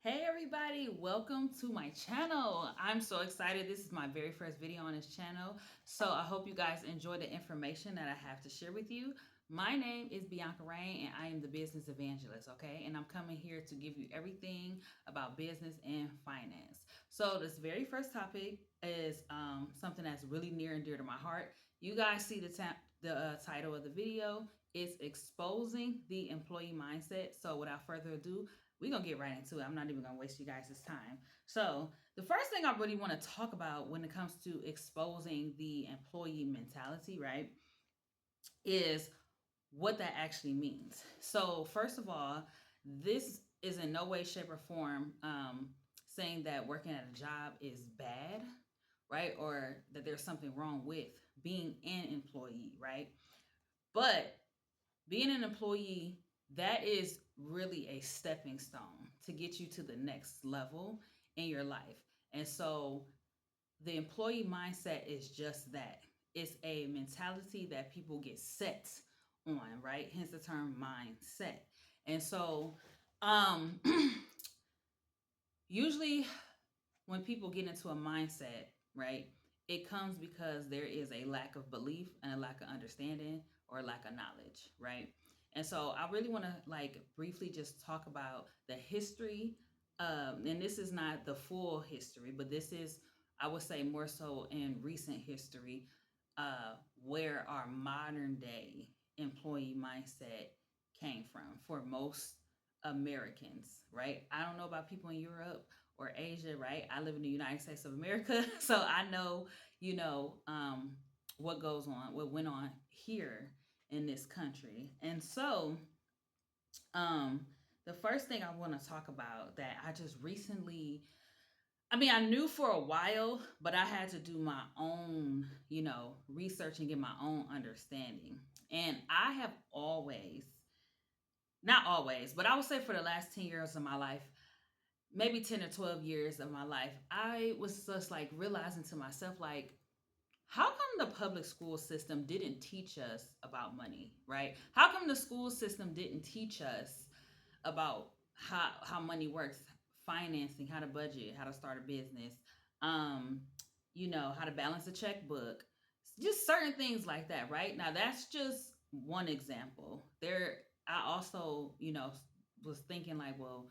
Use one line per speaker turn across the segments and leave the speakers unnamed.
Hey everybody, welcome to my channel. I'm so excited. This is my very first video on this channel. So I hope you guys enjoy the information that I have to share with you. My name is Bianca Rain and I am the business evangelist, okay? And I'm coming here to give you everything about business and finance. So this very first topic is something that's really near and dear to my heart. You guys see the title of the video. It's exposing the employee mindset. So without further ado, we're gonna get right into it. I'm not even gonna waste you guys' time. So the first thing I really want to talk about when it comes to exposing the employee mentality, right, is what that actually means. So first of all, this is in no way, shape, or form saying that working at a job is bad, right, or that there's something wrong with being an employee, right? But being an employee, that is really a stepping stone to get you to the next level in your life. And so the employee mindset is just that. It's a mentality that people get set on, right? Hence the term mindset. And so um usually when people get into a mindset, right, it comes because there is a lack of belief and a lack of understanding or a lack of knowledge, right? And so I really want to like briefly just talk about the history. And this is not the full history, but this is, I would say, more so in recent history, where our modern day employee mindset came from for most Americans, right? I don't know about people in Europe or Asia, right? I live in the United States of America, so I know, you know, what goes on, what went on here in this country. And so, um, the first thing I want to talk about that I just recently, I mean, I knew for a while, but I had to do my own, research and get my own understanding. And I have always, not always, but I would say for the last 10 years of my life, maybe 10 or 12 years of my life, I was just like realizing to myself, like, how come the public school system didn't teach us about money, right? How come the school system didn't teach us about how money works, financing, how to budget, how to start a business, um, how to balance a checkbook, just certain things like that, right? Now that's just one example. I also, was thinking like, well,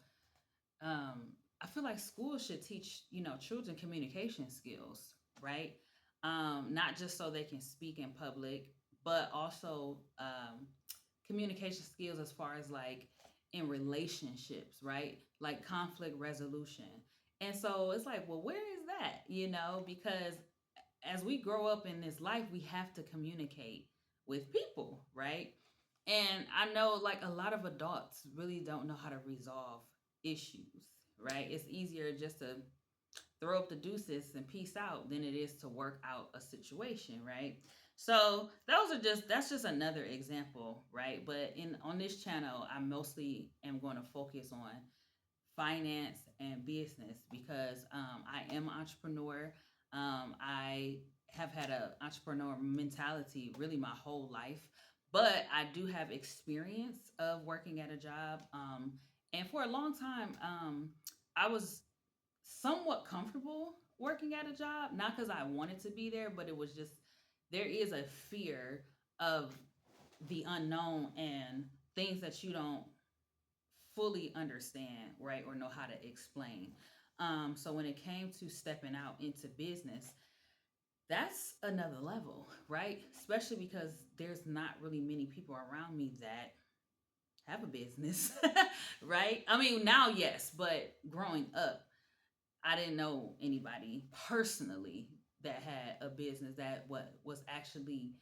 I feel like schools should teach, children communication skills, right? Not just so they can speak in public, but also communication skills as far as like in relationships, right? Like conflict resolution. And so it's like, well, where is that? Because as we grow up in this life, we have to communicate with people, right? And I know like a lot of adults really don't know how to resolve issues, right? It's easier just to throw up the deuces and peace out than it is to work out a situation, right? So that's just another example, right? But in on this channel, I mostly am going to focus on finance and business because I am an entrepreneur. I have had an entrepreneur mentality really my whole life, but I do have experience of working at a job. And for a long time, I was somewhat comfortable working at a job, not because I wanted to be there, but it was just there is a fear of the unknown and things that you don't fully understand, right, or know how to explain. So when it came to stepping out into business, that's another level, right? Especially because there's not really many people around me that have a business, right? I mean, now, yes, but growing up, I didn't know anybody personally that had a business that what was actually,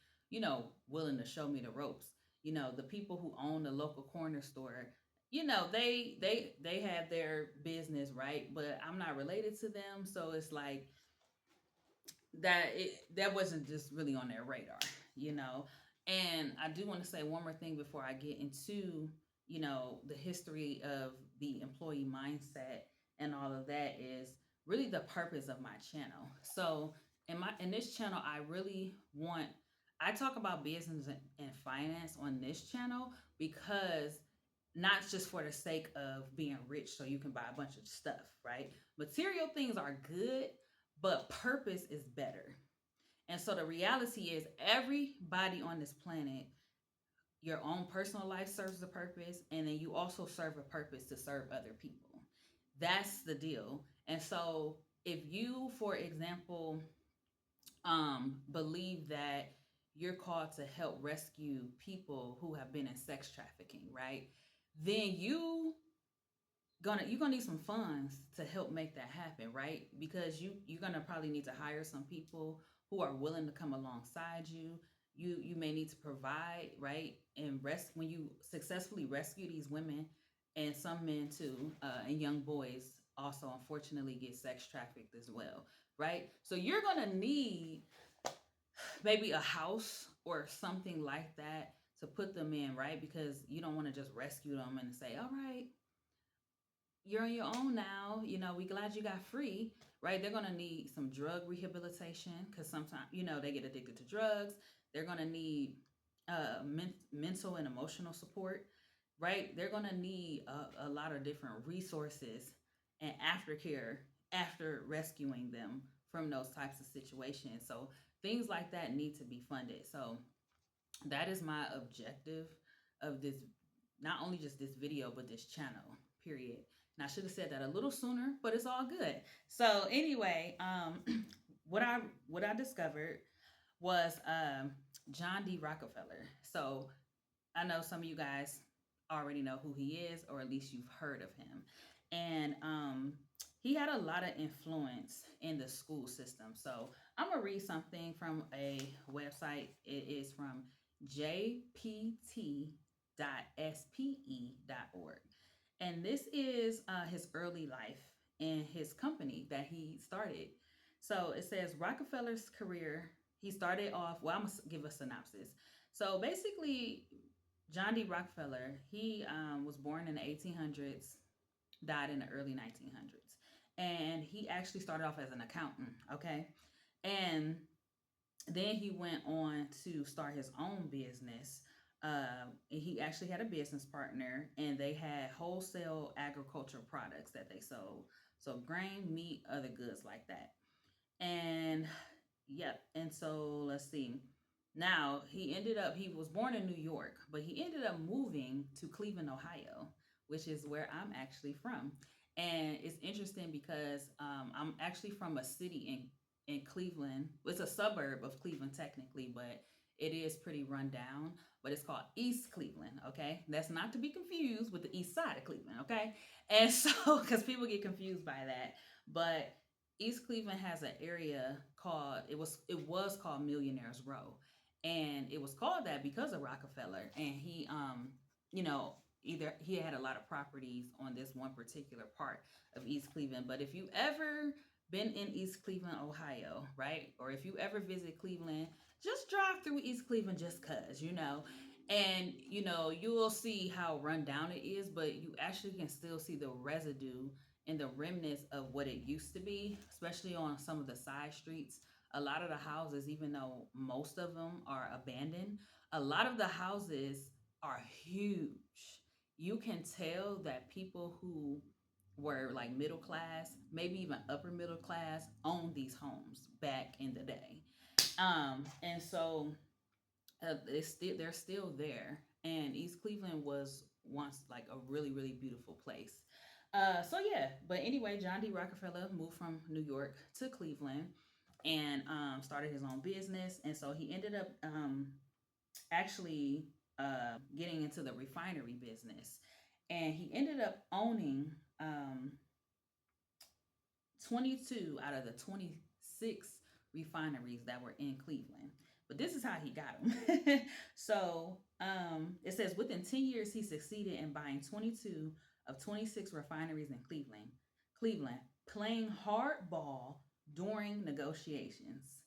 willing to show me the ropes. The people who own the local corner store, they have their business, right? But I'm not related to them, so it's like that wasn't just really on their radar, you know. And I do want to say one more thing before I get into, the history of the employee mindset and all of that is really the purpose of my channel. So in this channel, I talk about business and finance on this channel because not just for the sake of being rich so you can buy a bunch of stuff, right? Material things are good, but purpose is better. And so the reality is, everybody on this planet, your own personal life serves a purpose, and then you also serve a purpose to serve other people. That's the deal. And so if you, for example, believe that you're called to help rescue people who have been in sex trafficking, right? Then you're gonna need some funds to help make that happen, right? Because you're gonna probably need to hire some people who are willing to come alongside you. You may need to provide, right? And when you successfully rescue these women, and some men too, and young boys also unfortunately get sex trafficked as well, right? So you're gonna need maybe a house or something like that to put them in, right? Because you don't want to just rescue them and say, all right, you're on your own now. We glad you got free, right? They're gonna need some drug rehabilitation because sometimes they get addicted to drugs. They're gonna need mental and emotional support, right? They're gonna need a lot of different resources and aftercare after rescuing them from those types of situations. So things like that need to be funded. So that is my objective of this, not only just this video, but this channel, period. And I should have said that a little sooner, but it's all good. So anyway, what I discovered was John D. Rockefeller. So I know some of you guys already know who he is, or at least you've heard of him. And he had a lot of influence in the school system. So I'm gonna read something from a website. It is from jpt.spe.org. And this is his early life and his company that he started. So it says Rockefeller's career, he started off, well, I'm going to give a synopsis. So basically, John D. Rockefeller, he was born in the 1800s, died in the early 1900s. And he actually started off as an accountant, okay? And then he went on to start his own business. He actually had a business partner, and they had wholesale agricultural products that they sold. So grain, meat, other goods like that. And yep. And so let's see. Now he was born in New York, but he ended up moving to Cleveland, Ohio, which is where I'm actually from. And it's interesting because I'm actually from a city in Cleveland. It's a suburb of Cleveland technically, but it is pretty run down. But it's called East Cleveland, okay? That's not to be confused with the east side of Cleveland, okay? And so, because people get confused by that. But East Cleveland has an area called, it was called Millionaires Row. And it was called that because of Rockefeller. And he, you know, either he had a lot of properties on this one particular part of East Cleveland. But if you ever been in East Cleveland, Ohio, right? Or if you ever visit Cleveland, just drive through East Cleveland just cuz, and you will see how run down it is, but you actually can still see the residue and the remnants of what it used to be, especially on some of the side streets. A lot of the houses, even though most of them are abandoned, a lot of the houses are huge. You can tell that people who were like middle class, maybe even upper middle class, owned these homes back in the day. And so they're still there. And East Cleveland was once like a really, really beautiful place. So yeah, but anyway, John D. Rockefeller moved from New York to Cleveland and started his own business. And so he ended up actually getting into the refinery business. And he ended up owning 22 out of the 26 refineries that were in Cleveland. But this is how he got them. So it says within 10 years, he succeeded in buying 22 of 26 refineries in Cleveland, playing hardball during negotiations.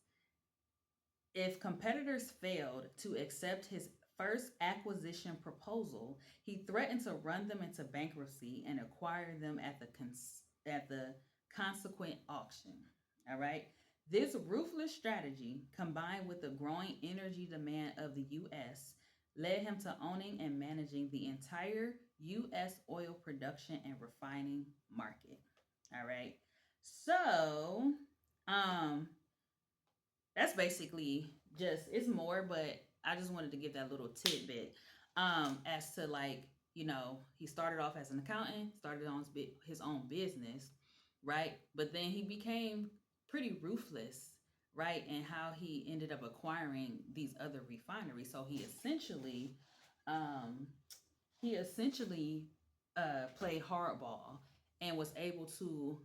If competitors failed to accept his first acquisition proposal, he threatened to run them into bankruptcy and acquire them at the consequent auction. All right. This ruthless strategy, combined with the growing energy demand of the U.S., led him to owning and managing the entire U.S. oil production and refining market. All right. So, um, that's basically just it's more, but I just wanted to give that little tidbit as to like he started off as an accountant, started on his own business, right? But then he became pretty ruthless, right? And how he ended up acquiring these other refineries. So um, he essentially played hardball and was able to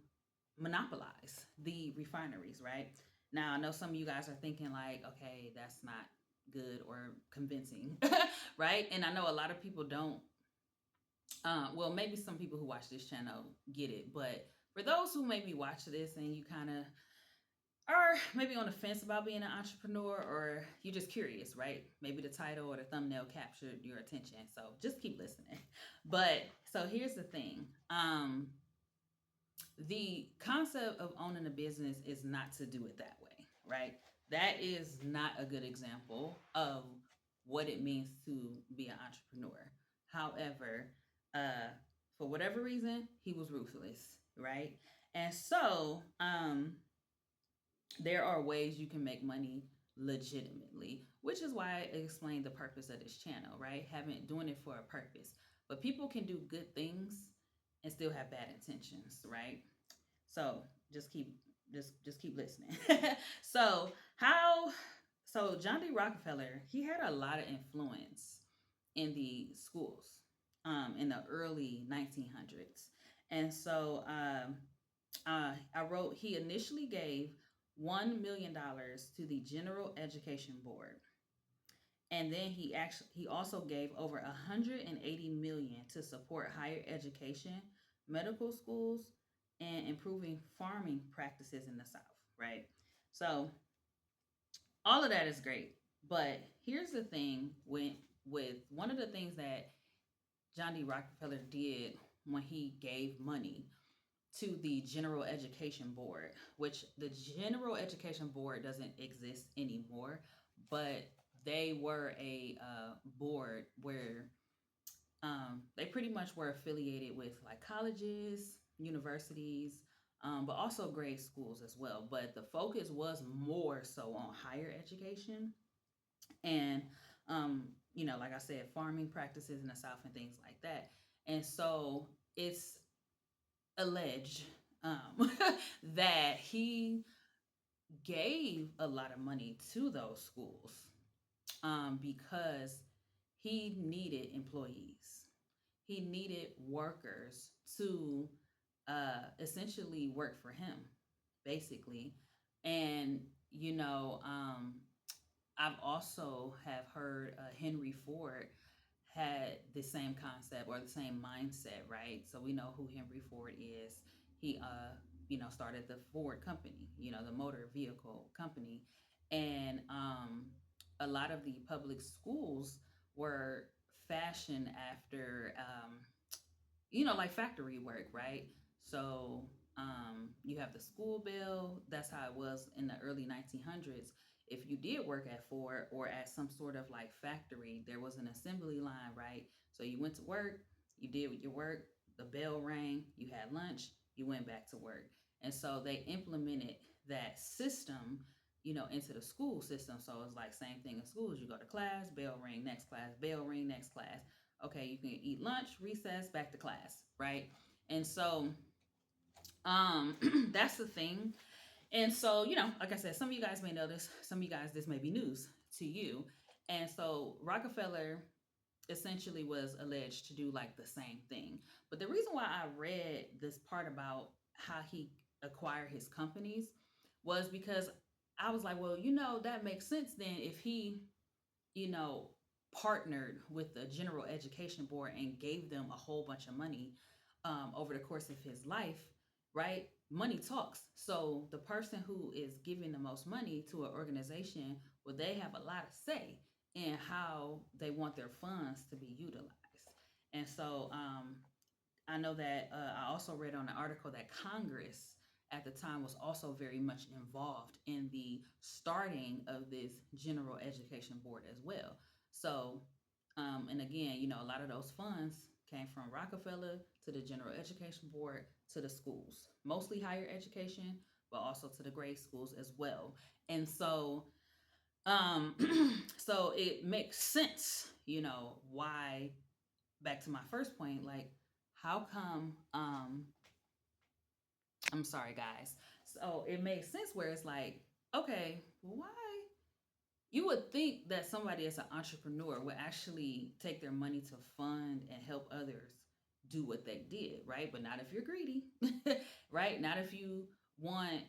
monopolize the refineries, right? Now, I know some of you guys are thinking, like, okay, that's not good or convincing, right? And I know a lot of people don't, well, maybe some people who watch this channel get it, but for those who maybe watch this and you kind of are maybe on the fence about being an entrepreneur or you're just curious, right? Maybe the title or the thumbnail captured your attention. So just keep listening. But so here's the thing. The concept of owning a business is not to do it that way, right? That is not a good example of what it means to be an entrepreneur. However, uh, for whatever reason, he was ruthless, right? And so, there are ways you can make money legitimately, which is why I explained the purpose of this channel, right? Having doing it for a purpose. But people can do good things and still have bad intentions, right? So just keep listening. so how so John D. Rockefeller, he had a lot of influence in the schools in the early 1900s. And so I wrote he initially gave $1 million to the General Education Board, and then he also gave over 180 million to support higher education, medical schools, and improving farming practices in the South. Right. So all of that is great, but here's the thing with one of the things that John D. Rockefeller did when he gave money to the General Education Board, which the General Education Board doesn't exist anymore, but they were a board where they pretty much were affiliated with like colleges, universities, but also grade schools as well. But the focus was more so on higher education and, like I said, farming practices in the South and things like that. And so it's alleged that he gave a lot of money to those schools because he needed employees. He needed workers to essentially work for him, basically. And I've also have heard Henry Ford had the same concept or the same mindset, right? So we know who Henry Ford is. He, started the Ford company, the motor vehicle company, and a lot of the public schools were fashioned after, like factory work, right? So you have the school bill. That's how it was in the early 1900s. If you did work at Ford or at some sort of like factory, there was an assembly line, right? So you went to work, you did your work, the bell rang, you had lunch, you went back to work. And so they implemented that system, into the school system. So it's like same thing in schools. You go to class, bell ring, next class, bell ring, next class. Okay, you can eat lunch, recess, back to class, right? And so that's the thing. And so, like I said, some of you guys may know this, some of you guys, this may be news to you. And so Rockefeller essentially was alleged to do like the same thing. But the reason why I read this part about how he acquired his companies was because I was like, well, that makes sense then if he, you know, partnered with the General Education Board and gave them a whole bunch of money over the course of his life, right? Money talks. So the person who is giving the most money to an organization, well, they have a lot of say in how they want their funds to be utilized. And so I know that I also read on an article that Congress at the time was also very much involved in the starting of this General Education Board as well. So, and again, a lot of those funds came from Rockefeller to the General Education Board to the schools, mostly higher education, but also to the grade schools as well. And so, um, so it makes sense, why, back to my first point, like, how come, I'm sorry, guys. So it makes sense where it's like, okay, why? You would think that somebody as an entrepreneur would actually take their money to fund and help others do what they did, right? But not if you're greedy, right? Not if want,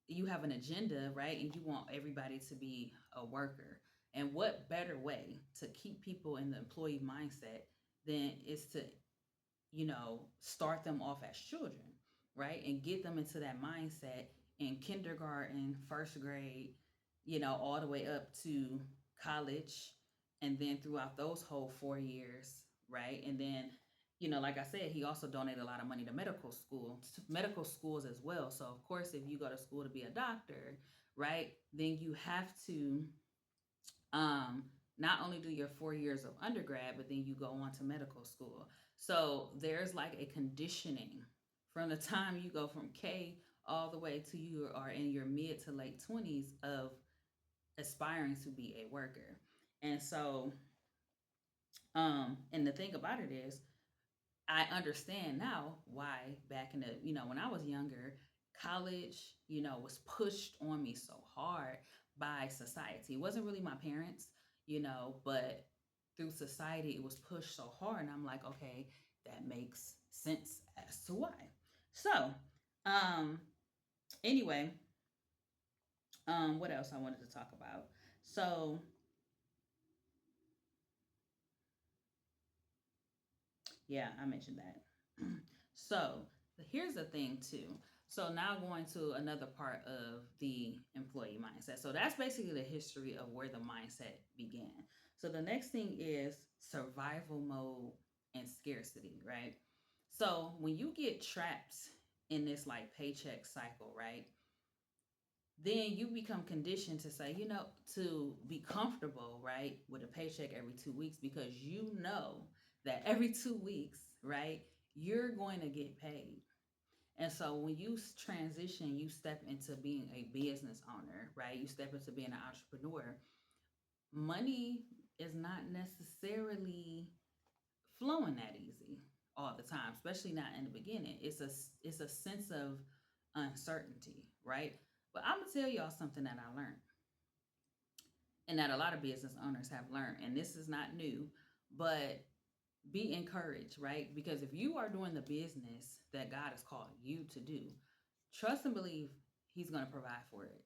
you have an agenda, right? And you want everybody to be a worker. And what better way to keep people in the employee mindset than is to, start them off as children, right? And get them into that mindset in kindergarten, first grade, all the way up to college, and then throughout those whole 4 years, right? And then, like I said, he also donated a lot of money to medical schools as well. So of course, if you go to school to be a doctor, right, then you have to um, not only do your 4 years of undergrad, but then you go on to medical school. So there's like a conditioning from the time you go from K all the way to you are in your mid to late 20s of aspiring to be a worker. And so, and the thing about it is, I understand now why back in the, when I was younger, college, was pushed on me so hard by society. It wasn't really my parents, but through society, it was pushed so hard. And I'm like, okay, that makes sense as to why. So, um, anyway, what else I wanted to talk about? So, yeah, I mentioned that. So here's the thing too. So now going to another part of the employee mindset. So that's basically the history of where the mindset began. So the next thing is survival mode and scarcity, right? So when you get trapped in this like paycheck cycle, right? Then you become conditioned to say, to be comfortable, right, with a paycheck every 2 weeks because that every 2 weeks, right, you're going to get paid. And so when you transition, you step into being a business owner, right? You step into being an entrepreneur. Money is not necessarily flowing that easy all the time, especially not in the beginning. It's a sense of uncertainty, right? But I'm gonna tell y'all something that I learned, and that a lot of business owners have learned, and this is not new, but be encouraged, right? Because if you are doing the business that God has called you to do, trust and believe He's going to provide for it.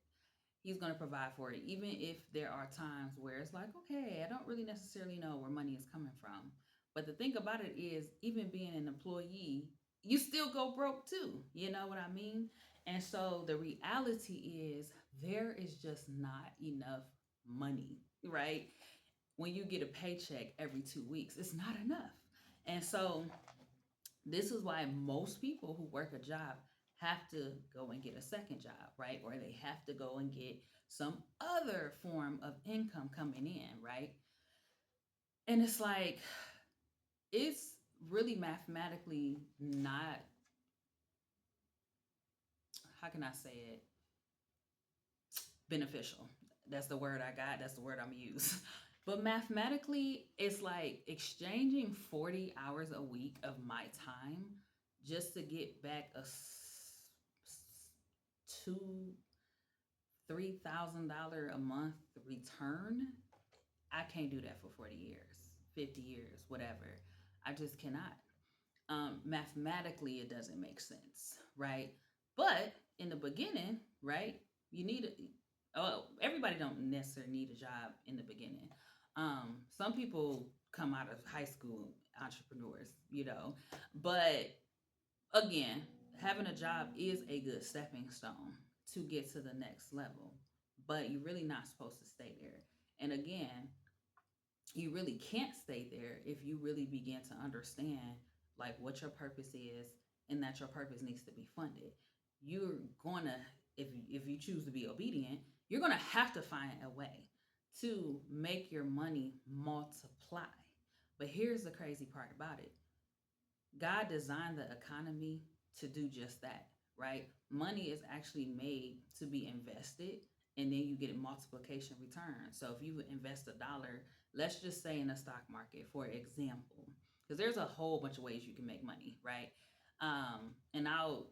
He's going to provide for it, even if there are times where it's like, okay, I don't really necessarily know where money is coming from. But the thing about it is, even being an employee, you still go broke too. You know what I mean? And so the reality is, there is just not enough money, right? When you get a paycheck every 2 weeks, it's not enough. And so this is why most people who work a job have to go and get a second job, right? Or they have to go and get some other form of income coming in, right? And it's like, it's really mathematically not, how can I say it? Beneficial. That's the word I got. That's the word I'm gonna use. But mathematically, it's like exchanging 40 hours a week of my time just to get back a two, $3,000 a month return. I can't do that for 40 years, 50 years, whatever. I just cannot. Mathematically, it doesn't make sense, right? But in the beginning, right, you need everybody don't necessarily need a job in the beginning. Some people come out of high school entrepreneurs, but again, having a job is a good stepping stone to get to the next level, but you're really not supposed to stay there. And again, you really can't stay there if you really begin to understand like what your purpose is and that your purpose needs to be funded. You're gonna, if you choose to be obedient, you're gonna have to find a way to make your money multiply. But here's the crazy part about it. God designed the economy to do just that, right? Money is actually made to be invested, and then you get a multiplication return. So if you invest $1, let's just say in the stock market, for example, because there's a whole bunch of ways you can make money, right? And I'll,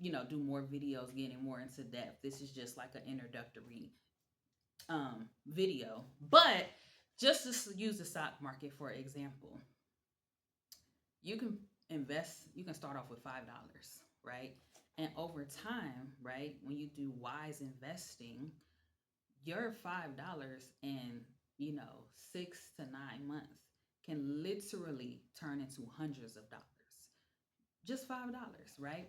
do more videos getting more into depth. This is just like an introductory video, but just to use the stock market for example, you can you can start off with $5, right? And over time, right, when you do wise investing, your $5 in, 6 to 9 months can literally turn into hundreds of dollars. Just $5, right?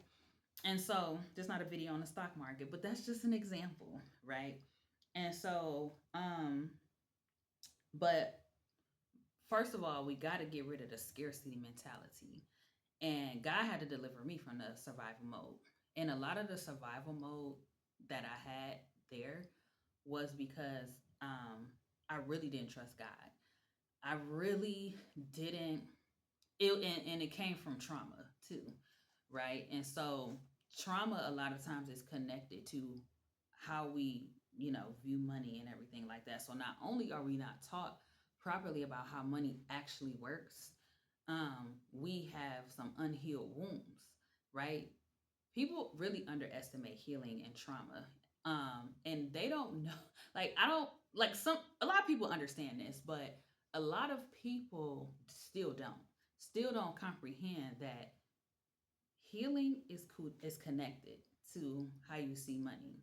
And so there's not a video on the stock market, but that's just an example, right? And so, but first of all, we got to get rid of the scarcity mentality. And God had to deliver me from the survival mode. And a lot of the survival mode that I had there was because I really didn't trust God. I really didn't. And it came from trauma too, right? And so trauma a lot of times is connected to how we, view money and everything like that. So not only are we not taught properly about how money actually works, we have some unhealed wounds, right? People really underestimate healing and trauma. And they don't know, like, I don't, like, a lot of people understand this, but a lot of people still don't comprehend that healing is connected to how you see money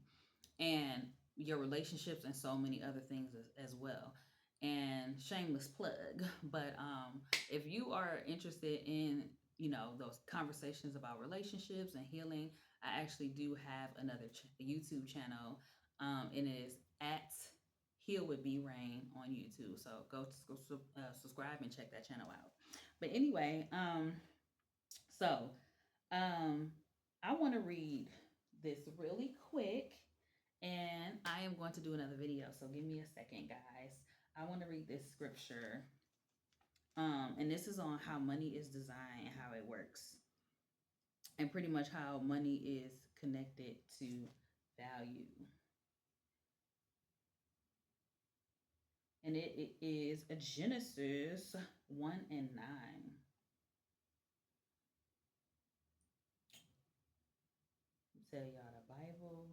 and your relationships and so many other things as well. And shameless plug, but if you are interested in those conversations about relationships and healing, I actually do have another YouTube channel. It is at Heal with B Rain on YouTube. So subscribe and check that channel out. But anyway, so um, I want to read this really quick, and I am going to do another video. So give me a second, guys. I want to read this scripture. And this is on how money is designed and how it works, and pretty much how money is connected to value. And it is Genesis 1 and 9. Tell y'all the Bible.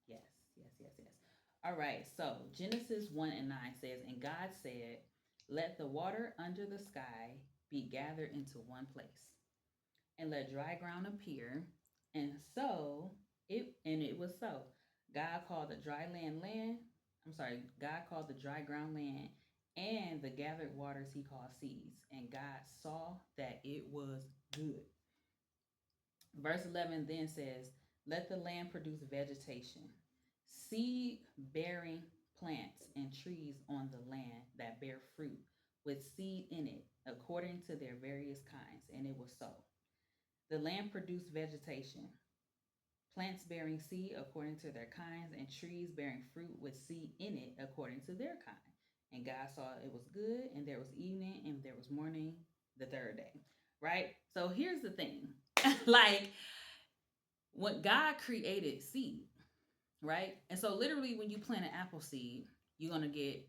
Yes, yes. All right, so Genesis 1 and 9 says, and God said, let the water under the sky be gathered into one place, and let dry ground appear. And so it was so. God called the dry land land. I'm sorry, God called the dry ground land, and the gathered waters he called seas. And God saw that it was good. Verse 11 then says, let the land produce vegetation, seed bearing plants and trees on the land that bear fruit with seed in it, according to their various kinds. And it was so. The land produced vegetation, plants bearing seed according to their kinds, and trees bearing fruit with seed in it according to their kind. And God saw it was good, and there was evening, and there was morning the third day. Right? So here's the thing. Like, when God created seed, right? And so literally when you plant an apple seed, you're gonna get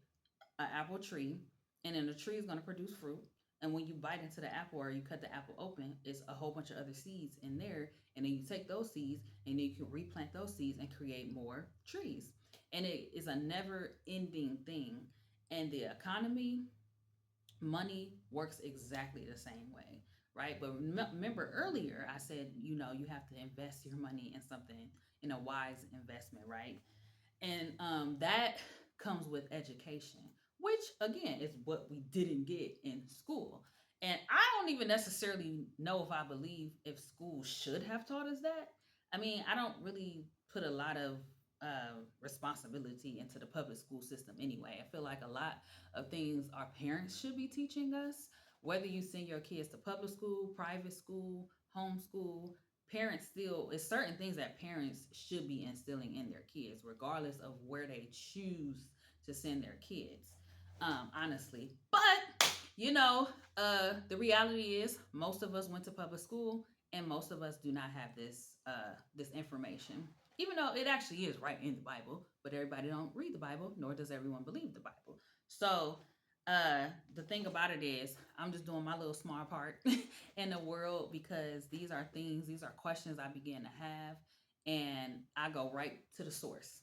an apple tree, and then the tree is gonna produce fruit. And when you bite into the apple or you cut the apple open, it's a whole bunch of other seeds in there. And then you take those seeds and then you can replant those seeds and create more trees. And it is a never ending thing. And the economy, money works exactly the same way, right? But remember earlier, I said, you have to invest your money in something, in a wise investment, right? And that comes with education, which again is what we didn't get in school. And I don't even necessarily know if I believe if school should have taught us that. I mean, I don't really put a lot of responsibility into the public school system anyway. I feel like a lot of things our parents should be teaching us, whether you send your kids to public school, private school, homeschool. Parents still, it's certain things that parents should be instilling in their kids, regardless of where they choose to send their kids. Honestly, but the reality is most of us went to public school, and most of us do not have this information, even though it actually is right in the Bible. But everybody don't read the Bible, nor does everyone believe the Bible. So the thing about it is, I'm just doing my little small part in the world, because these are questions I begin to have, and I go right to the source,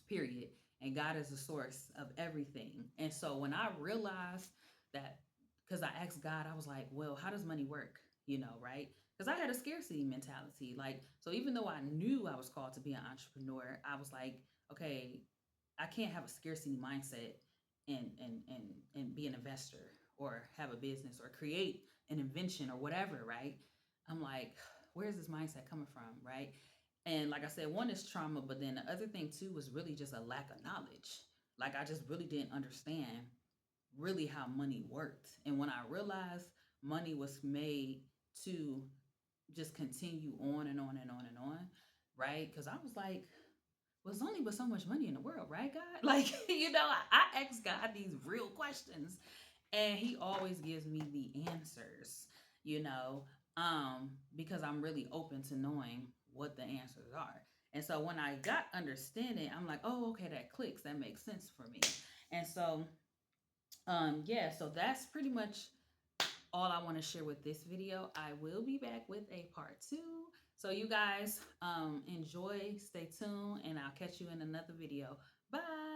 period. And God is the source of everything. And so when I realized that, because I asked God, I was like, well, how does money work? Right? Because I had a scarcity mentality. Like, so even though I knew I was called to be an entrepreneur, I was like, okay, I can't have a scarcity mindset and be an investor or have a business or create an invention or whatever, right? I'm like, where's this mindset coming from, right? And like I said, one is trauma, but then the other thing too was really just a lack of knowledge. Like, I just really didn't understand really how money worked. And when I realized money was made to just continue on and on and on and on, right? Because I was like, well, there's only but so much money in the world, right, God? Like, I ask God these real questions, and He always gives me the answers, because I'm really open to knowing what the answers are. And so when I got understanding, I'm like, oh, okay, that clicks, that makes sense for me. And so, yeah, so that's pretty much all I want to share with this video. I will be back with a part 2. So you guys enjoy, stay tuned, and I'll catch you in another video. Bye.